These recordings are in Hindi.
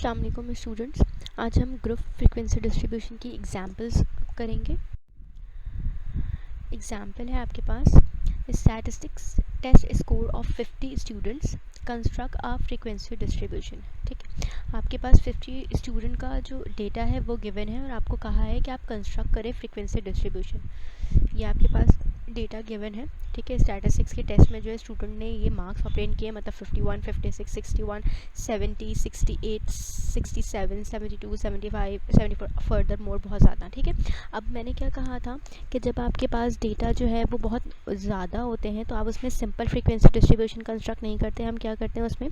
अस्सलाम वालेकुम स्टूडेंट्स। आज हम ग्रुप फ्रीक्वेंसी डिस्ट्रीब्यूशन की एग्जांपल्स करेंगे। एग्जांपल है आपके पास, statistics test score of 50 students construct a frequency distribution. ठीक है, आपके पास 50 स्टूडेंट का जो डेटा है वो गिवन है और आपको कहा है कि आप कंस्ट्रक्ट करें फ्रीक्वेंसी डिस्ट्रीब्यूशन। ये आपके पास डेटा गिवन है। ठीक है, स्टैटिस्टिक्स के टेस्ट में जो है स्टूडेंट ने ये मार्क्स ऑब्टेन किए, मतलब 51, 56, 61, 70, 68, 67, 72, 75, 74, फर्दर मोर बहुत ज़्यादा। ठीक है, अब मैंने क्या कहा था कि जब आपके पास डेटा जो है वो बहुत ज़्यादा होते हैं तो आप उसमें सिंपल फ्रीक्वेंसी डिस्ट्रीब्यूशन कंस्ट्रक्ट नहीं करते, हम क्या करते हैं उसमें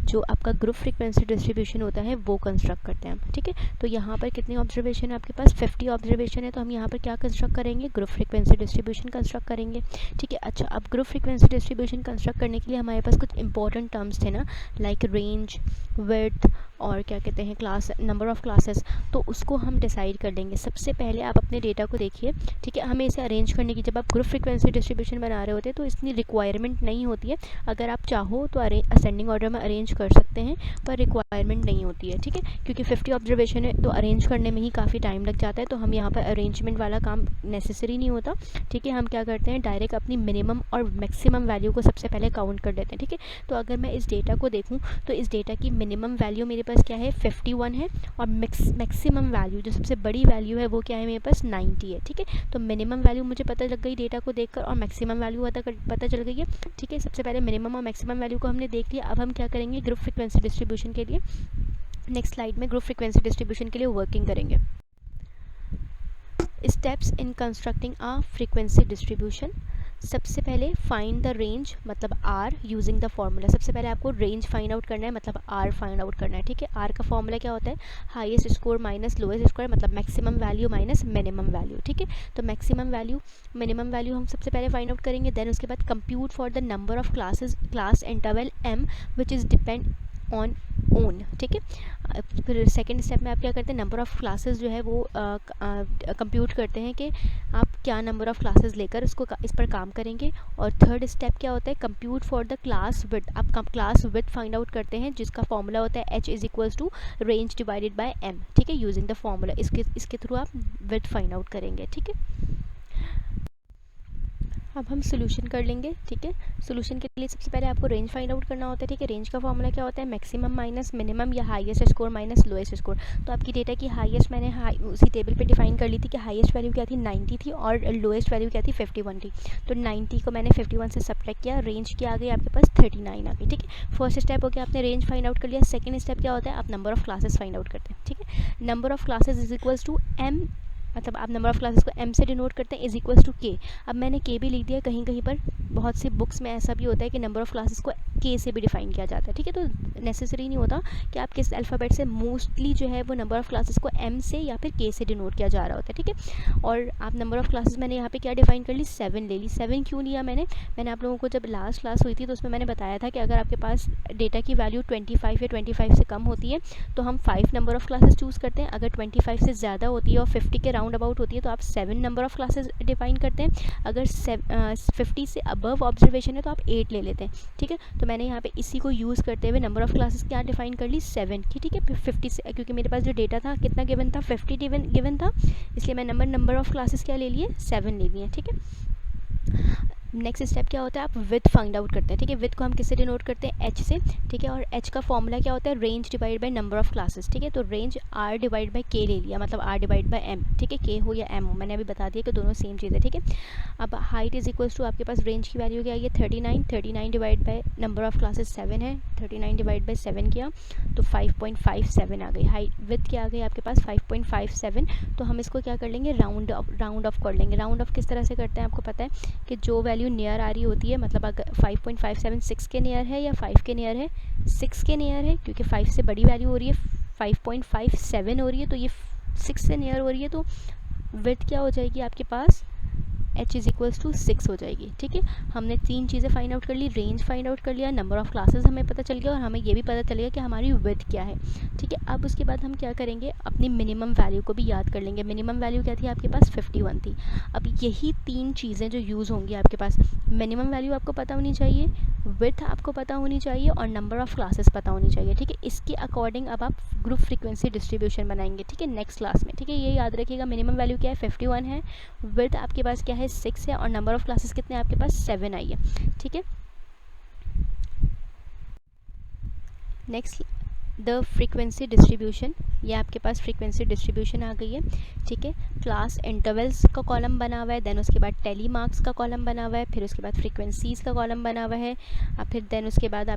जो आपका ग्रुप फ्रीक्वेंसी डिस्ट्रीब्यूशन होता है वो कंस्ट्रक्ट करते हैं हम। ठीक है, तो यहाँ पर कितनी ऑब्जर्वेशन है आपके पास? 50 ऑब्जर्वेशन है, तो हम यहाँ पर क्या कंस्ट्रक्ट करेंगे? ग्रुप फ्रीक्वेंसी डिस्ट्रीब्यूशन कंस्ट्रक्ट करेंगे। ठीक है, अच्छा, अब ग्रुप फ्रीक्वेंसी डिस्ट्रीब्यूशन कंस्ट्रक्ट करने के लिए हमारे पास कुछ इंपॉर्टेंट टर्म्स थे ना, लाइक रेंज, विड्थ और क्या कहते हैं क्लास, नंबर ऑफ़ क्लासेस, तो उसको हम डिसाइड कर लेंगे। सबसे पहले आप अपने डेटा को देखिए। ठीक है, हमें इसे अरेंज करने की, जब आप ग्रुप फ्रीक्वेंसी डिस्ट्रीब्यूशन बना रहे होते हैं तो इतनी रिक्वायरमेंट नहीं होती है। अगर आप चाहो तो असेंडिंग ऑर्डर में अरेंज कर सकते हैं, पर रिक्वायरमेंट नहीं होती है। ठीक है, क्योंकि 50 ऑब्जर्वेशन है तो अरेंज करने में ही काफ़ी टाइम लग जाता है, तो हम यहाँ पर अरेंजमेंट वाला काम नेसेसरी नहीं होता। ठीक है, हम क्या करते हैं, डायरेक्ट अपनी मिनिमम और मैक्सिमम वैल्यू को सबसे पहले काउंट कर लेते हैं। ठीक है, तो अगर मैं इस डेटा को देखूँ तो इस डेटा की मिनिमम वैल्यू मेरे पास क्या है? 51 है, और मैक्सिमम वैल्यू जो सबसे बड़ी वैल्यू है वो क्या है? मेरे पास 90 है। ठीक है, तो मिनिमम वैल्यू मुझे पता लग गई डेटा को देखकर, और मैक्सिमम वैल्यू पता चल गई है। ठीक है, सबसे पहले मिनिमम और मैक्सिमम वैल्यू को हमने देख लिया। अब हम क्या करेंगे ग्रुप फ्रीक्वेंसी डिस्ट्रीब्यूशन के लिए, नेक्स्ट स्लाइड में ग्रुप फ्रीक्वेंसी डिस्ट्रीब्यूशन के लिए वर्किंग करेंगे। Steps in constructing a frequency distribution. सबसे पहले फाइंड द रेंज, मतलब आर, यूजिंग द फार्मूला। सबसे पहले आपको रेंज फाइंड आउट करना है, मतलब आर फाइंड आउट करना है। ठीक है, आर का फॉर्मूला क्या होता है? Highest score minus lowest score, मतलब maximum value minus minimum value. ठीक है, तो मैक्सिमम वैल्यू मिनिमम वैल्यू हम सबसे पहले फाइंड आउट करेंगे। देन उसके बाद compute for the number of classes, class interval M which is depend on own. ठीक है, फिर सेकंड स्टेप में आप क्या करते हैं, नंबर ऑफ़ क्लासेस जो है वो कंप्यूट करते हैं कि आप क्या नंबर ऑफ़ क्लासेस लेकर इस पर काम करेंगे। और थर्ड स्टेप क्या होता है, compute for the class width. आप क्लास विड्थ फाइंड आउट करते हैं, जिसका फॉर्मूला होता है h is equals to range divided by m। ठीक है, यूजिंग द फॉर्मूला, इसके थ्रू आप विड्थ फाइंड आउट करेंगे। ठीक है, अब हम सोल्यूशन कर लेंगे। ठीक है, सोल्यूशन के लिए सबसे पहले आपको रेंज फाइंड आउट करना होता है। ठीक है, रेंज का फॉर्मूला क्या होता है? मैक्सिमम माइनस मिनिमम या highest score minus lowest score. तो आपकी डेटा की हाईएस्ट मैंने उसी टेबल पे डिफाइन कर ली थी कि हाईएस्ट वैल्यू क्या थी? 90 थी, और लोएस्ट वैल्यू क्या थी? 51 थी। तो 90 को मैंने 51 से सब्ट्रैक्ट किया, रेंज की आ गई आपके पास 39 आ गई। ठीक है, फर्स्ट स्टेप हो गया, आपने रेंज फाइंड आउट कर लिया। सेकंड स्टेप क्या होता है? आप number of classes find out करते हैं। ठीक है, number of classes is equals to m, मतलब आप नंबर ऑफ़ क्लासेस को m से डिनोट करते हैं, इज इक्वल्स टू k। अब मैंने k भी लिख दिया। कहीं कहीं पर बहुत सी बुक्स में ऐसा भी होता है कि नंबर ऑफ़ क्लासेस को k से भी डिफाइन किया जाता है। ठीक है, तो नेसेसरी नहीं होता कि आप किस अल्फ़ाबेट से, मोस्टली जो है वो नंबर ऑफ़ क्लासेस को m से या फिर k से डिनोट किया जा रहा होता है। ठीक है, और आप नंबर ऑफ़ क्लासेस मैंने यहाँ पे क्या डिफाइन कर ली? 7 ले ली। 7 क्यों लिया मैंने आप लोगों को जब लास्ट क्लास हुई थी तो उसमें मैंने बताया था कि अगर आपके पास डेटा की वैल्यू 25 या 25 से कम होती है तो हम 5 नंबर ऑफ़ क्लासेस चूज़ करते हैं। अगर 25 से ज़्यादा होती है और 50 के राउंड अबाउट होती है तो आप 7 नंबर ऑफ़ क्लासेस डिफाइन करते हैं। अगर 50 से अबव ऑब्जर्वेशन है तो आप 8 ले लेते हैं। ठीक है, तो मैंने यहाँ पे इसी को यूज़ करते हुए नंबर ऑफ़ क्लासेस क्या डिफाइन कर ली? 7 की। ठीक है, 50 से, क्योंकि मेरे पास जो डेटा था कितना गिवन था? 50 गिवन था, इसलिए मैं नंबर ऑफ़ क्लासेस क्या ले लिए? 7 ले लिए। ठीक है, नेक्स्ट स्टेप क्या होता है? आप विथ फाइंड आउट करते हैं। ठीक है, विथ को हम किससे डिनोट करते हैं? h से। ठीक है, और h का फॉर्मूला क्या होता है? Range divide by number of classes. ठीक है, तो range r divide by k ले लिया, मतलब r डिवाइड बाय m। ठीक है, k हो या m हो, मैंने अभी बता दिया कि दोनों सेम चीज़ है। ठीक है, अब हाइट इज इक्वल्स टू आपके पास रेंज की वैल्यू क्या है? 39 divide by number of classes 7 है, 39 डिवाइड बाय 7 किया तो 5.57 आ गई। हाइट विथ क्या आ गई आपके पास? 5.57। तो हम इसको क्या कर लेंगे? राउंड ऑफ कर लेंगे। राउंड ऑफ किस तरह से करते हैं आपको पता है कि जो वैल्यू नियर आ रही होती है, मतलब अगर 5.57 6 के नियर है या 5 के नियर है? 6 के नियर है, क्योंकि 5 से बड़ी वैल्यू हो रही है, 5.57 हो रही है, तो ये 6 से नियर हो रही है, तो विड्थ क्या हो जाएगी आपके पास? h इज इक्वल्स टू 6 हो जाएगी। ठीक है, हमने 3 चीज़ें फाइंड आउट कर ली, रेंज फाइंड आउट कर लिया, नंबर ऑफ़ क्लासेस हमें पता चल गया, और हमें ये भी पता चल गया कि हमारी विड्थ क्या है। ठीक है, अब उसके बाद हम क्या करेंगे? अपनी मिनिमम वैल्यू को भी याद कर लेंगे। मिनिमम वैल्यू क्या थी आपके पास? 51 थी। अब यही 3 चीज़ें जो यूज़ होंगी आपके पास, मिनिमम वैल्यू आपको पता होनी चाहिए, विड्थ आपको पता होनी चाहिए और नंबर ऑफ़ क्लासेस पता होनी चाहिए, ठीक है। इसके अकॉर्डिंग अब आप ग्रुप फ्रीक्वेंसी डिस्ट्रीब्यूशन बनाएंगे, ठीक है, नेक्स्ट क्लास में, ठीक है। ये याद रखिएगा, मिनिमम वैल्यू क्या है 51 है, विड्थ आपके पास क्या है 6 है और नंबर ऑफ़ क्लासेस कितने आपके पास 7 आई है, ठीक है। नेक्स्ट द फ्रीक्वेंसी डिस्ट्रीब्यूशन, ये आपके पास फ्रीक्वेंसी डिस्ट्रीब्यूशन आ गई है, ठीक है। क्लास इंटरवल्स का कॉलम बना हुआ है, देन उसके बाद टेली मार्क्स का कॉलम बना हुआ है, फिर उसके बाद फ्रीक्वेंसीज़ का कॉलम बना हुआ है, और फिर देन उसके बाद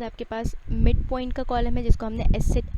आपके पास मिड पॉइंट का कॉलम है जिसको हमने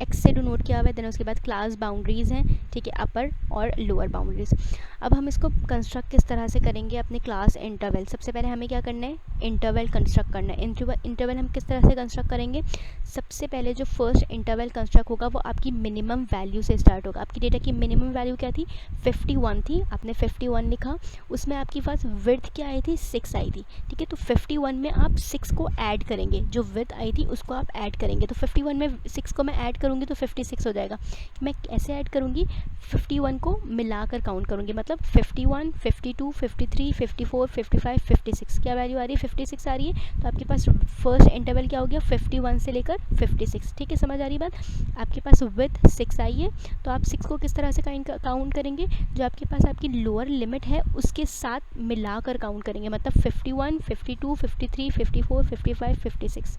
एक्स से डिनोट किया हुआ है, देन उसके बाद क्लास बाउंड्रीज़ हैं, ठीक है, अपर और लोअर बाउंड्रीज़। अब हम इसको कंस्ट्रक्ट किस तरह से करेंगे अपने क्लास इंटरवल। सबसे पहले हमें क्या करना है, इंटरवल कंस्ट्रक्ट करना है। इंटरवल हम किस तरह से कंस्ट्रक्ट करेंगे, सबसे पहले जो फर्स्ट इंटरवल कंस्ट्रक्ट होगा वो आपकी मिनिमम वैल्यू से स्टार्ट होगा। आपकी डेटा की मिनिमम वैल्यू क्या थी 51 थी, आपने 51 लिखा, उसमें आपके पास विड्थ क्या आई थी 6 आई थी, ठीक है। तो 51 में आप 6 को ऐड करेंगे, जो विड्थ आई थी उसको आप ऐड करेंगे, तो 51 में 6 को मैं ऐड करूँगी तो 56 हो जाएगा। मैं कैसे ऐड करूँगी, 51 को मिलाकर काउंट करूँगी, मतलब 51, 52, 53, 54, 55, 56, क्या वैल्यू आ रही है 56 आ रही है। तो आपके पास फर्स्ट इंटरवल क्या हो गया 51 से लेकर 56, ठीक है, समझ आ रही बात। आपके पास विड्थ 6 आई है, तो आप 6 को किस तरह से काउंट करेंगे, जो आपके पास आपकी लोअर लिमिट है उसके साथ मिलाकर काउंट करेंगे, मतलब 51, 52, 53, 54, 55, 56।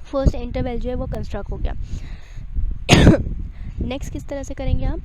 फर्स्ट इंटरवल जो है वो कंस्ट्रक्ट हो गया। नेक्स्ट किस तरह से करेंगे आप,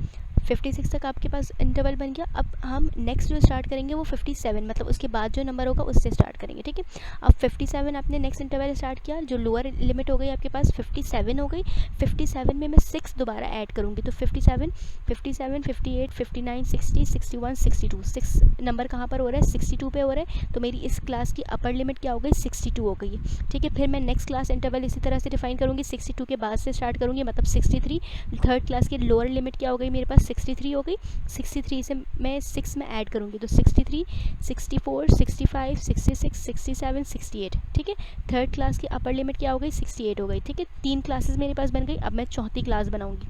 56 तक आपके पास इंटरवल बन गया। अब हम नेक्स्ट जो स्टार्ट करेंगे वो 57, मतलब उसके बाद जो नंबर होगा उससे स्टार्ट करेंगे, ठीक है। अब 57 आपने नेक्स्ट इंटरवल स्टार्ट किया, जो लोअर लिमिट हो गई आपके पास 57 हो गई। 57 में मैं 6 दोबारा ऐड करूँगी, तो 57, 58, 59, 60, 61, 62, 6 नंबर कहाँ पर हो रहा है 62 पे हो रहा है, तो मेरी इस क्लास की अपर लिमिट क्या हो गई 62 हो गई, ठीक है। फिर मैं नेक्स्ट क्लास इंटरवल इसी तरह से डिफाइन करूँगी, 62 के बाद से स्टार्ट करूँगी, मतलब 63। थर्ड क्लास की लोअर लिमिट क्या हो गई मेरे पास 63 हो गई, 63 से मैं 6 में ऐड करूँगी, तो 63, 64, 65, 66, 67, 68, ठीक है। थर्ड क्लास की अपर लिमिट क्या हो गई 68 हो गई, ठीक है। 3 क्लासेस मेरे पास बन गई। अब मैं चौथी क्लास बनाऊँगी,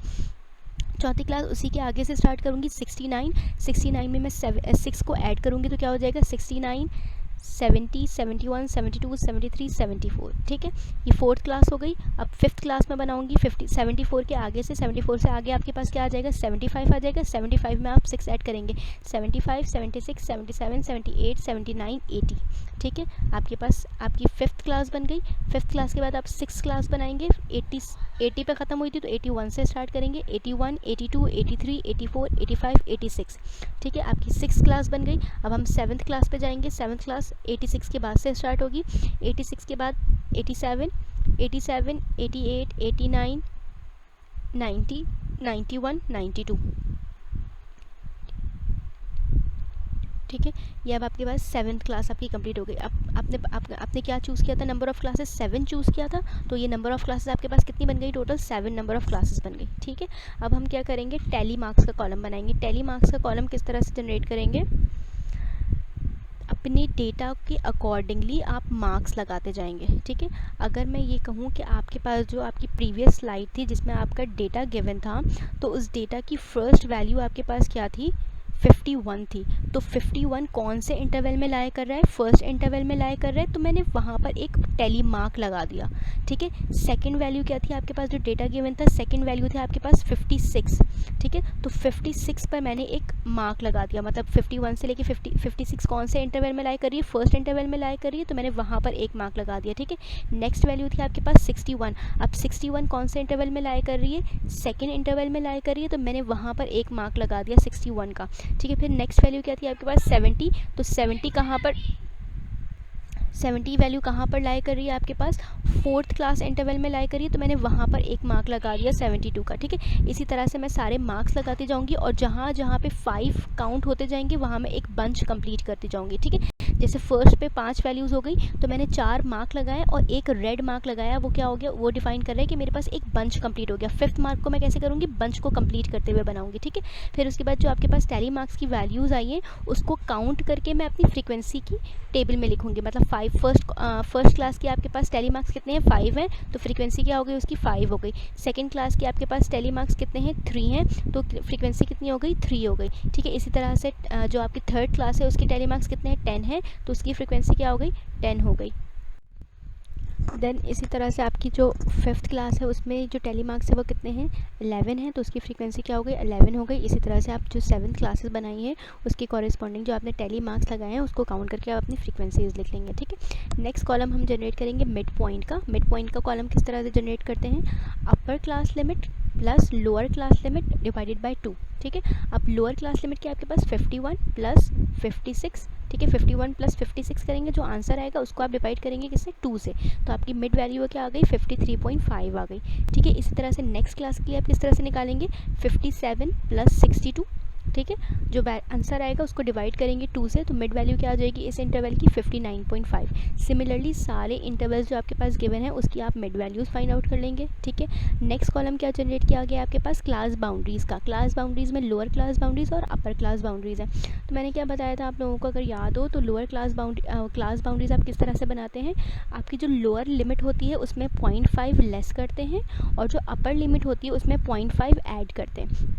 चौथी क्लास उसी के आगे से स्टार्ट करूँगी, 69 में मैं 6 को ऐड करूँगी, तो क्या हो जाएगा 69, 70, 71, 72, 73, 74, ठीक है। ये फोर्थ क्लास हो गई। अब फिफ्थ क्लास में बनाऊंगी 74 के आगे से, 74 से आगे आपके पास क्या आ जाएगा 75 आ जाएगा। 75 में आप 6 ऐड करेंगे, 75, 76, 77, 78, 79, 80, ठीक है। आपके पास आपकी फिफ्थ क्लास बन गई। फिफ्थ क्लास के बाद आप 6 क्लास बनाएंगे, 80 पे ख़त्म हुई थी तो 81 से स्टार्ट करेंगे, 81, 82, 83, 84, 85, 86, ठीक है। आपकी 6 क्लास बन गई। अब हम 7th क्लास पे जाएंगे। 7th क्लास 86 के बाद से स्टार्ट होगी, 86 के बाद 87, 88, 89, 90, 91, 92, ठीक है। ये अब आपके पास 7th क्लास आपकी कंप्लीट हो गई। अब आपने क्या चूज़ किया था, नंबर ऑफ़ क्लासेस 7 चूज़ किया था, तो ये नंबर ऑफ़ क्लासेस आपके पास कितनी बन गई, टोटल 7 नंबर ऑफ़ क्लासेस बन गई, ठीक है। अब हम क्या करेंगे, टैली मार्क्स का कॉलम बनाएंगे। टैली मार्क्स का कॉलम किस तरह से जनरेट करेंगे, अपने डेटा के अकॉर्डिंगली आप मार्क्स लगाते जाएंगे, ठीक है। अगर मैं ये कहूँ कि आपके पास जो आपकी प्रीवियस स्लाइड थी जिसमें आपका डेटा गिवन था, तो उस डेटा की फ़र्स्ट वैल्यू आपके पास क्या थी 51 थी, तो 51 कौन से इंटरवल में लाया कर रहा है, फर्स्ट इंटरवल में लाया कर रहा है, तो मैंने वहाँ पर एक टैली मार्क लगा दिया, ठीक है। सेकंड वैल्यू क्या थी आपके पास, जो डेटा गिवन था सेकंड वैल्यू थी आपके पास 56, ठीक है। तो 56 पर मैंने एक मार्क लगा दिया, मतलब 51 से लेके 56 कौन से इंटरवल में लाया कर रही है, फर्स्ट इंटरवल में लाया कर रही है, तो मैंने वहाँ पर एक मार्क लगा दिया, ठीक है। नेक्स्ट वैल्यू थी आपके पास 61, अब 61 कौन से इंटरवल में लाया कर रही है, सेकेंड इंटरवल में लाया कर रही है, तो मैंने वहाँ पर एक मार्क लगा दिया 61 का, ठीक है। फिर नेक्स्ट वैल्यू क्या थी आपके पास 70, तो 70 कहाँ पर 70 वैल्यू कहाँ पर लाया कर रही है आपके पास, फोर्थ क्लास इंटरवल में लाया कर रही है, तो मैंने वहाँ पर एक मार्क लगा दिया 72 का, ठीक है। इसी तरह से मैं सारे मार्क्स लगाती जाऊँगी और जहाँ जहाँ पे 5 काउंट होते जाएंगे वहाँ मैं एक बंच कंप्लीट करती जाऊँगी, ठीक है। जैसे फर्स्ट पे 5 वैल्यूज़ हो गई तो मैंने 4 मार्क लगाए और एक रेड मार्क लगाया, वो क्या हो गया, वो डिफाइन कर रहा है कि मेरे पास एक बंच कंप्लीट हो गया। 5th मार्क को मैं कैसे करूँगी, बंच को कंप्लीट करते हुए बनाऊंगी, ठीक है। फिर उसके बाद जो आपके पास टैली मार्क्स की वैल्यूज़ आई हैं उसको काउंट करके मैं अपनी फ्रीक्वेंसी की टेबल में लिखूंगी। मतलब 5 फर्स्ट क्लास के आपके पास टैली मार्क्स कितने हैं, 5 हैं, तो फ्रीक्वेंसी क्या हो गई उसकी 5 हो गई। सेकंड क्लास के आपके पास टैली मार्क्स कितने हैं, 3 हैं, तो फ्रीक्वेंसी कितनी हो गई, 3 हो गई, ठीक है। इसी तरह से जो आपकी थर्ड क्लास है उसकी टैली मार्क्स कितने हैं, 10 है, तो उसकी फ्रीक्वेंसी क्या हो गई, 10 हो गई। देन इसी तरह से आपकी जो 5th क्लास है उसमें जो टैली मार्क्स है वो कितने हैं, 11 है, तो उसकी फ्रीक्वेंसी क्या हो गई, 11 हो गई। इसी तरह से आप जो 7th क्लासेस बनाई हैं उसके कॉरेस्पॉन्डिंग जो आपने टैली मार्क्स लगाए हैं उसको काउंट करके आप अपनी फ्रीक्वेंसीज लिख लेंगे, ठीक है। नेक्स्ट कॉलम हम जनरेट करेंगे मिड पॉइंट का। मिड पॉइंट का कॉलम किस तरह से जनरेट करते हैं, upper class limit plus lower class limit divided by 2, ठीक है। अब लोअर क्लास लिमिट के आपके पास 51 प्लस 56, ठीक है। 51 प्लस 56 करेंगे, जो आंसर आएगा उसको आप डिवाइड करेंगे किससे, 2 से, तो आपकी मिड वैल्यू क्या आ गई, 53.5 आ गई, ठीक है। इसी तरह से नेक्स्ट क्लास के लिए आप किस तरह से निकालेंगे, 57 प्लस 62, ठीक है। जो आंसर आएगा उसको डिवाइड करेंगे 2 से, तो मिड वैल्यू क्या आ जाएगी इस इंटरवल की, 59.5। सिमिलरली सारे इंटरवल्स जो आपके पास गिवन है उसकी आप मिड वैल्यूज़ फाइंड आउट कर लेंगे, ठीक है। नेक्स्ट कॉलम क्या जनरेट किया गया आपके पास, क्लास बाउंड्रीज़ का। क्लास बाउंड्रीज़ में लोअर क्लास बाउंड्रीज़ और अपर क्लास बाउंड्रीज़ है। तो मैंने क्या बताया था आप लोगों को, अगर याद हो तो लोअर क्लास बाउंड्रीज़ आप किस तरह से बनाते हैं, आपकी जो लोअर लिमिट होती है उसमें 0.5 लेस करते हैं और जो अपर लिमिट होती है उसमें 0.5 ऐड करते हैं।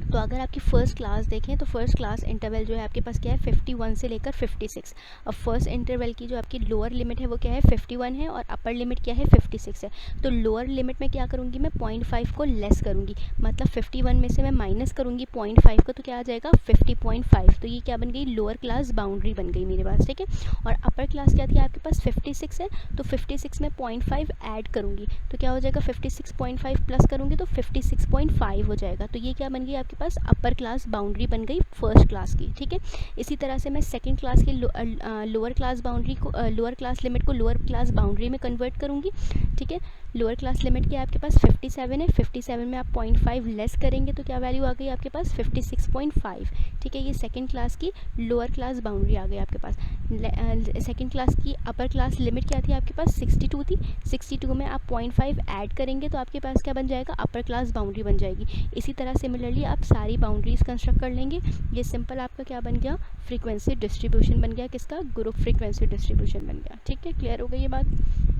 तो अगर आपकी फ़र्स्ट क्लास देखें तो फर्स्ट क्लास इंटरवल जो है आपके पास क्या है, 51 से लेकर 56। अब फर्स्ट इंटरवल की जो आपकी लोअर लिमिट है वो क्या है, 51 है, और अपर लिमिट क्या है, 56 है। तो लोअर लिमिट में क्या करूँगी मैं, 0.5 को लेस करूँगी, मतलब 51 में से मैं माइनस करूँगी 0.5 को, तो क्या आ जाएगा 50.5। तो ये क्या बन गई, लोअर क्लास बाउंड्री बन गई मेरे पास, ठीक है। और अपर क्लास क्या थी आपके पास, 56 है, तो 56 में 0.5 ऐड करूँगी, तो क्या हो जाएगा, 56.5 प्लस करूँगी तो 56.5 हो जाएगा। तो ये क्या बन गई आपके पास, अपर क्लास बाउंड्री बन गई फर्स्ट क्लास की, ठीक है। इसी तरह से मैं सेकंड क्लास की लोअर क्लास बाउंड्री को लोअर क्लास लिमिट को लोअर क्लास बाउंड्री में कन्वर्ट करूँगी, ठीक है। लोअर क्लास लिमिट क्या है आपके पास, 57 है, 57 में आप 0.5 लेस करेंगे तो क्या वैल्यू आ गई आपके पास, 56.5, ठीक है। ये सेकंड क्लास की लोअर क्लास बाउंड्री आ गई आपके पास। सेकंड क्लास की अपर क्लास लिमिट क्या थी आपके पास, 62 थी, 62 में आप 0.5 ऐड करेंगे तो आपके पास क्या बन जाएगा, अपर क्लास बाउंड्री बन जाएगी। इसी तरह सिमिलरली आप सारी बाउंड्रीज कंस्ट्रक्ट कर लेंगे। ये सिंपल आपका क्या बन गया, फ्रीक्वेंसी डिस्ट्रीब्यूशन बन गया, किसका, ग्रुप फ्रीक्वेंसी डिस्ट्रीब्यूशन बन गया, ठीक है। क्लियर हो गई ये बात।